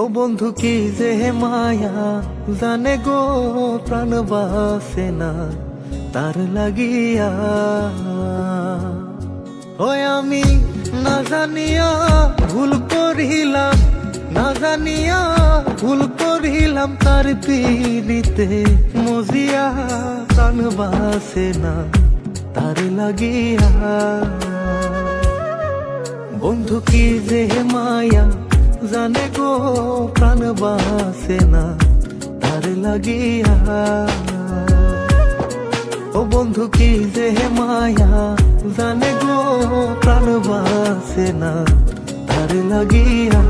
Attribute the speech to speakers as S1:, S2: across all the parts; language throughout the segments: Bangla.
S1: ও বন্ধু কি যে মায়া জানে গো প্রাণ বাসে না তার লাগিয়া। ওই আমি না জানিয়া ভুল করিলাম, না জানিয়া ভুল করিলাম তার পীড়িতে মজিয়া প্রাণ বাসে না তার লাগিয়া। বন্ধু কি যে মায়া জানে গো প্রাণ বাসে না তার লাগিয়া। ও বন্ধু কি যে মায়া জানে গো প্রাণ বাসে না তার লাগিয়া।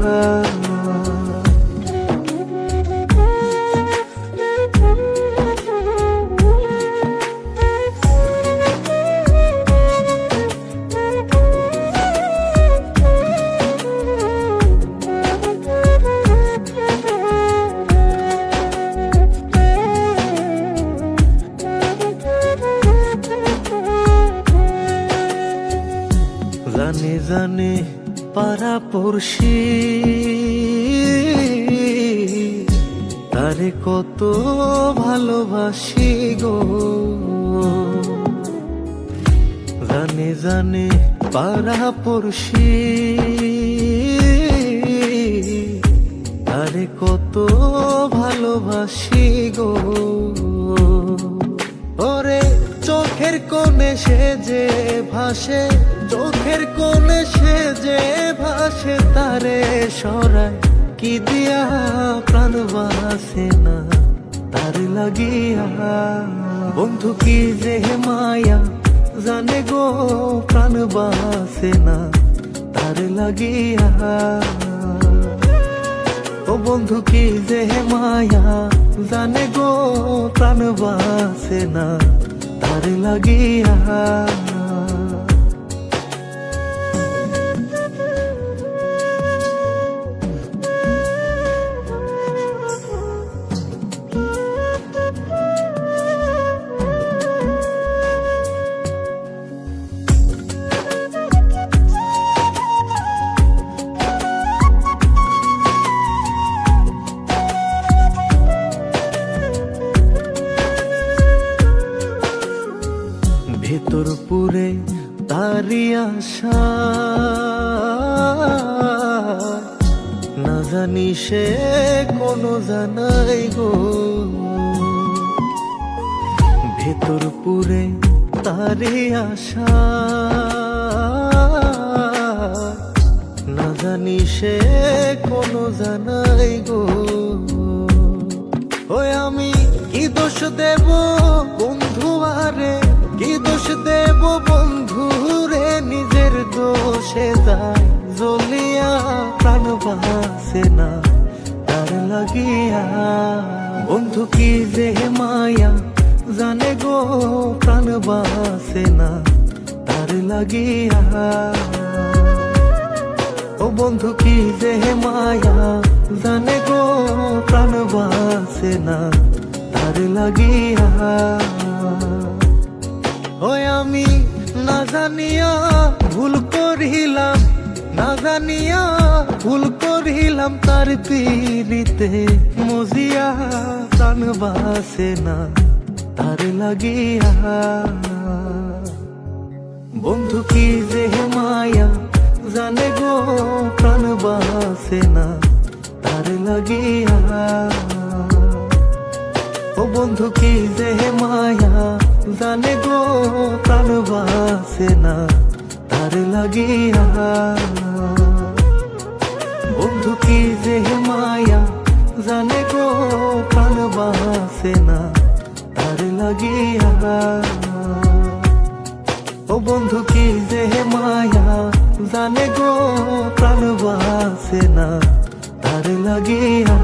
S1: জানে জানে পাড়া পড়শি তারে কত ভালোবাসি গো। জানে জানে পাড়া পড়শি তারে কত ভালোবাসি গো। ওরে চোখের কোণে সে যে ভাসে, চোখের কোণে সে যে ভাসে তারে সরায় কি দিয়া প্রাণ বাসে না তার লাগিয়া। বন্ধু কি যে মায়া জানে গো প্রাণ বাসে না তার লাগিয়া। ও বন্ধু কি যে মায়া জানে গো প্রাণ বাসে না তার লাগিয়া। ভেতর পুরে তারি আশা না জানি সে কোনো জানাই গো। ভেতর পুরে তারি আশা না জানি সে কোনো জানাই গো। ওই আমি কি দোষ দেব বন্ধু আরে, কি দোষ দেব বন্ধু রে, নিজের দোষে যায় জ্বলিয়া প্রাণ বাসে না তার লাগিয়া। বন্ধু কি যে মায়া জানে গো প্রাণ বাসে না তার লাগিয়া। ও বন্ধু কি যে মায়া জানে গো প্রাণ বাসে না তার লাগিয়া। ওই আমি না জানিয়া ভুল করিলাম, না জানিয়া ভুল করিলাম তার পীড়িতে মজিয়া প্রাণ বাসে না তার লাগিয়া। বন্ধু কি যে মায়া জানে গো প্রাণ বাসে না তার লাগিয়া। ও বন্ধু কি যে মায়া জানে গো প্রাণ বাসে না তার লাগিয়া। বন্ধু কি যে মায়া জানে গো প্রাণ বাসে না তার লাগিয়া। ও বন্ধু কি যে মায়া জানে গো প্রাণ বাসে না তার লাগিয়া।